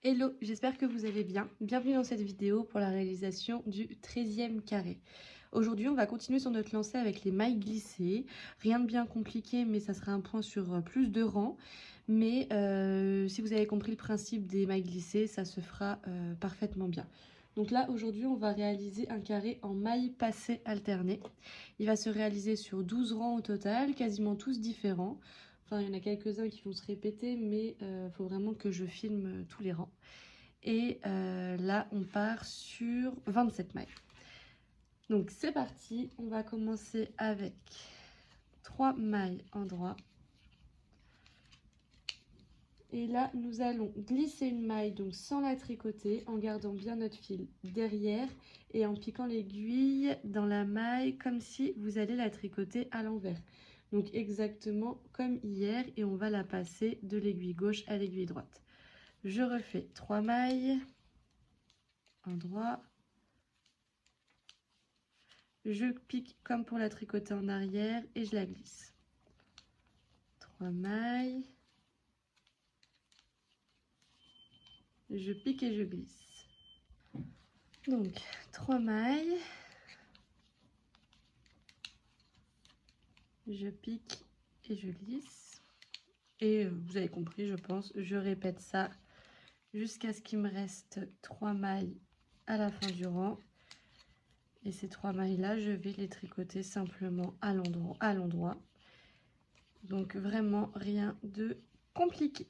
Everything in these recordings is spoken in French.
Hello, j'espère que vous allez bien. Bienvenue dans cette vidéo pour la réalisation du 13e carré. Aujourd'hui, on va continuer sur notre lancée avec les mailles glissées. Rien de bien compliqué, mais ça sera un point sur plus de rangs. Mais si vous avez compris le principe des mailles glissées, ça se fera parfaitement bien. Donc là, aujourd'hui, on va réaliser un carré en mailles passées alternées. Il va se réaliser sur 12 rangs au total, quasiment tous différents. Enfin, il y en a quelques-uns qui vont se répéter, mais il faut vraiment que je filme tous les rangs. Et là, on part sur 27 mailles. Donc, c'est parti. On va commencer avec 3 mailles en droit. Et là, nous allons glisser une maille, donc sans la tricoter, en gardant bien notre fil derrière et en piquant l'aiguille dans la maille comme si vous allez la tricoter à l'envers. Donc exactement comme hier, et on va la passer de l'aiguille gauche à l'aiguille droite. Je refais 3 mailles en droit. Je pique comme pour la tricoter en arrière et je la glisse. 3 mailles. Je pique et je glisse. Donc 3 mailles. Je pique et je glisse. Et vous avez compris, je pense, je répète ça jusqu'à ce qu'il me reste 3 mailles à la fin du rang. Et ces 3 mailles là, je vais les tricoter simplement à l'endroit. Donc vraiment rien de compliqué.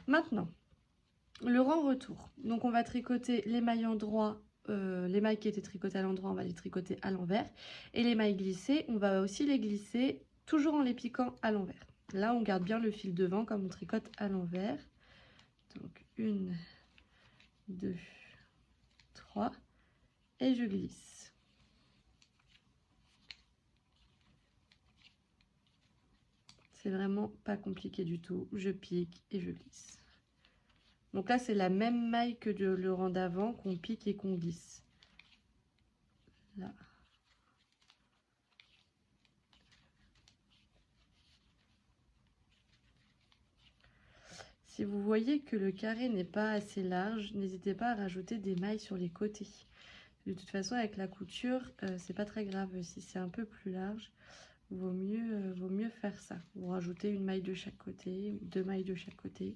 Maintenant, le rang retour. Donc on va tricoter les mailles en droit, les mailles qui étaient tricotées à l'endroit, on va les tricoter à l'envers. Et les mailles glissées, on va aussi les glisser, toujours en les piquant à l'envers. Là, on garde bien le fil devant comme on tricote à l'envers. Donc 1, 2, 3. Et je glisse. C'est vraiment pas compliqué du tout. Je pique et je glisse. Donc là, c'est la même maille que le rang d'avant qu'on pique et qu'on glisse. Là. Si vous voyez que le carré n'est pas assez large, n'hésitez pas à rajouter des mailles sur les côtés. De toute façon, avec la couture, c'est pas très grave. Si c'est un peu plus large, vaut mieux faire ça. Vous rajoutez une maille de chaque côté, ou 2 mailles de chaque côté.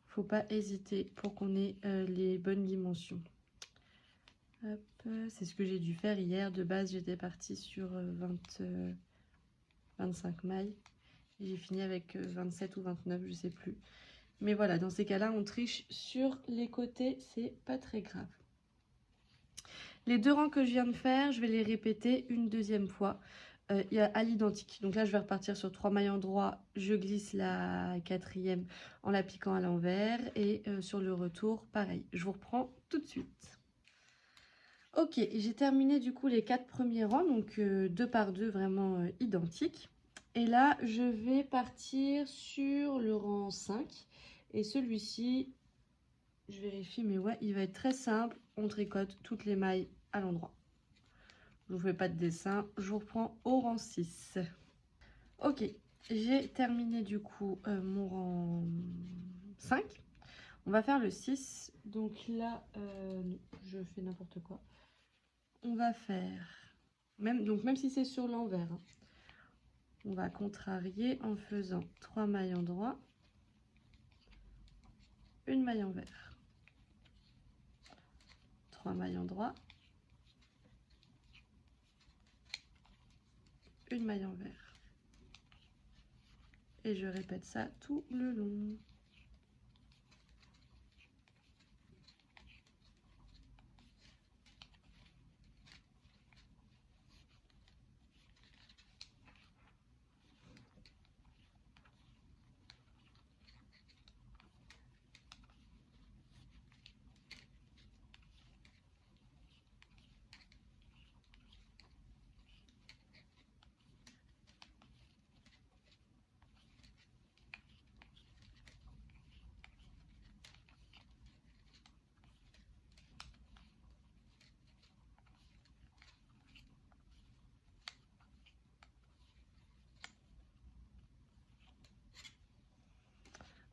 Faut pas hésiter pour qu'on ait les bonnes dimensions. C'est ce que j'ai dû faire hier. De base, j'étais partie sur 25 mailles. J'ai fini avec 27 ou 29, je sais plus. Mais voilà, dans ces cas-là, on triche sur les côtés, c'est pas très grave. Les 2 rangs que je viens de faire, je vais les répéter une deuxième fois à l'identique. Donc là, je vais repartir sur 3 mailles en droit. Je glisse la 4e en la piquant à l'envers. Et sur le retour, pareil. Je vous reprends tout de suite. Ok, j'ai terminé du coup les 4 premiers rangs, donc 2 par 2 vraiment identiques. Et là, je vais partir sur le rang 5. Et celui-ci, je vérifie, mais ouais, il va être très simple. On tricote toutes les mailles à l'endroit. Je ne vous fais pas de dessin, je vous reprends au rang 6. Ok, j'ai terminé du coup mon rang 5. On va faire le 6. Donc là, je fais n'importe quoi. On va faire, même si c'est sur l'envers, hein, on va contrarier en faisant 3 mailles en droit, une maille envers, 3 mailles en droit, une maille envers. Et je répète ça tout le long.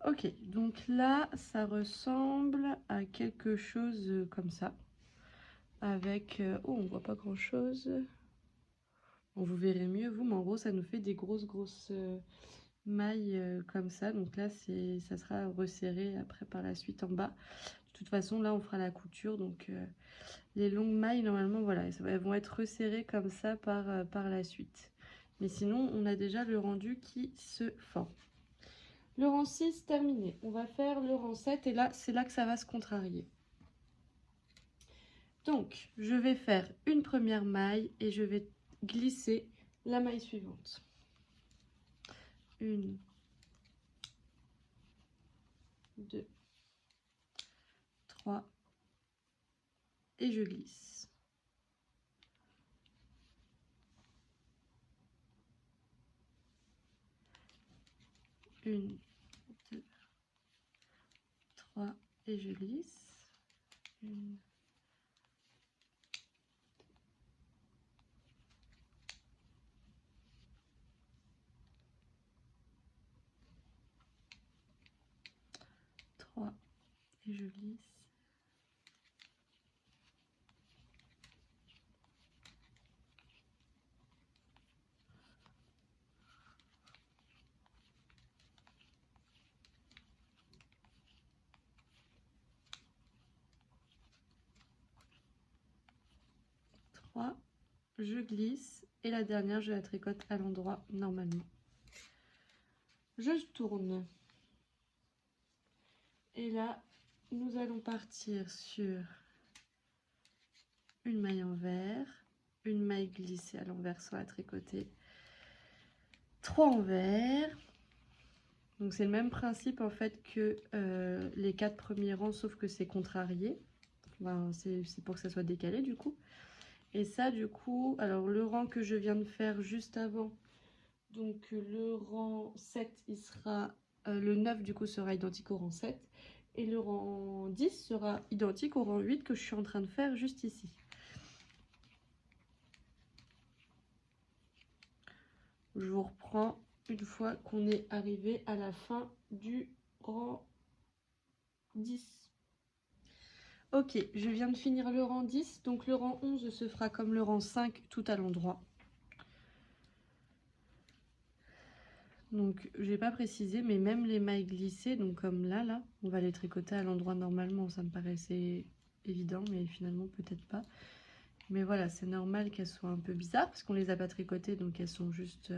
Ok, donc là, ça ressemble à quelque chose comme ça. Avec... oh, on voit pas grand-chose. Bon, vous verrez mieux, vous, mais en gros, ça nous fait des grosses mailles comme ça. Donc là, ça sera resserré après par la suite en bas. De toute façon, là, on fera la couture. Donc, les longues mailles, normalement, voilà, elles vont être resserrées comme ça par la suite. Mais sinon, on a déjà le rendu qui se forme. Le rang 6 terminé. On va faire le rang 7 et là, c'est là que ça va se contrarier. Donc, je vais faire une première maille et je vais glisser la maille suivante. 1, 2, 3 et je glisse. 1, 2, 3 et je glisse. 1, 3 et je glisse. 3, je glisse et la dernière, je la tricote à l'endroit normalement. Je tourne. Et là, nous allons partir sur une maille envers, une maille glissée à l'envers sur la tricotée, 3 envers. Donc c'est le même principe en fait que les 4 premiers rangs, sauf que c'est contrarié. Enfin, c'est pour que ça soit décalé du coup. Et ça du coup, alors le rang que je viens de faire juste avant, donc le rang 7, il sera, le 9 du coup sera identique au rang 7. Et le rang 10 sera identique au rang 8 que je suis en train de faire juste ici. Je vous reprends une fois qu'on est arrivé à la fin du rang 10. Ok, je viens de finir le rang 10, donc le rang 11 se fera comme le rang 5 tout à l'endroit. Donc je n'ai pas précisé, mais même les mailles glissées, donc comme là, on va les tricoter à l'endroit normalement. Ça me paraissait évident, mais finalement peut-être pas. Mais voilà, c'est normal qu'elles soient un peu bizarres, parce qu'on les a pas tricotées, donc elles sont juste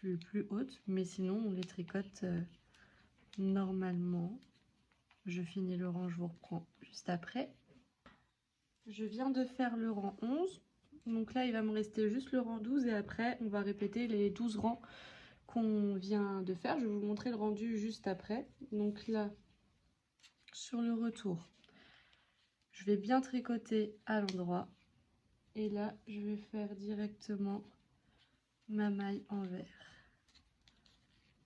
plus hautes. Mais sinon, on les tricote normalement. Je finis le rang, je vous reprends juste après. Je viens de faire le rang 11. Donc là, il va me rester juste le rang 12 et après, on va répéter les 12 rangs qu'on vient de faire. Je vais vous montrer le rendu juste après. Donc là, sur le retour, je vais bien tricoter à l'endroit. Et là, je vais faire directement ma maille envers.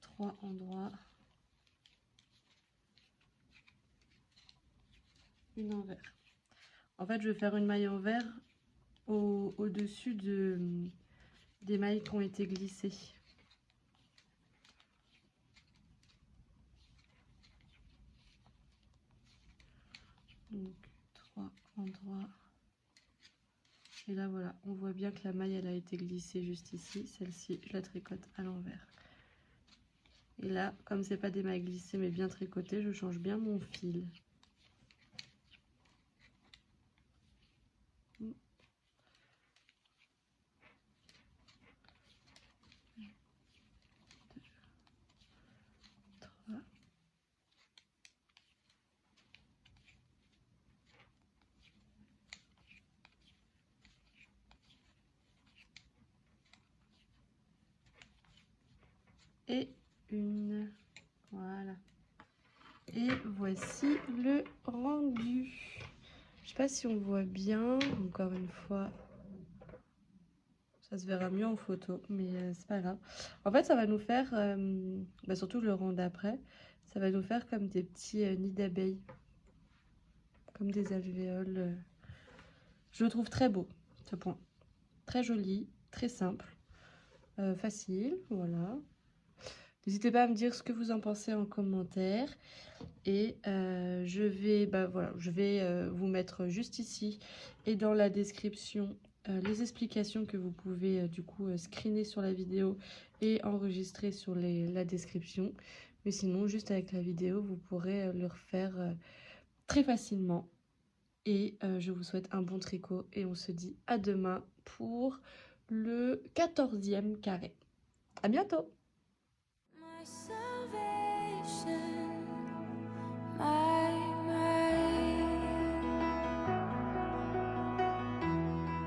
3 endroits. Une envers. En fait, je vais faire une maille envers au-dessus des mailles qui ont été glissées. Donc 3 endroits. Et là voilà, on voit bien que la maille elle a été glissée juste ici. Celle-ci, je la tricote à l'envers. Et là, comme c'est pas des mailles glissées mais bien tricotées, je change bien mon fil. Et une. Voilà. Et voici le rendu. Je sais pas si on voit bien, encore une fois. Ça se verra mieux en photo, mais c'est pas grave. En fait, ça va nous faire, surtout le rang d'après, ça va nous faire comme des petits nids d'abeilles. Comme des alvéoles. Je le trouve très beau, ce point. Très joli, très simple, facile, voilà. N'hésitez pas à me dire ce que vous en pensez en commentaire. Et je vais, vous mettre juste ici et dans la description les explications que vous pouvez du coup screener sur la vidéo et enregistrer sur la description. Mais sinon, juste avec la vidéo, vous pourrez le refaire très facilement. Et je vous souhaite un bon tricot et on se dit à demain pour le 14e carré. À bientôt! My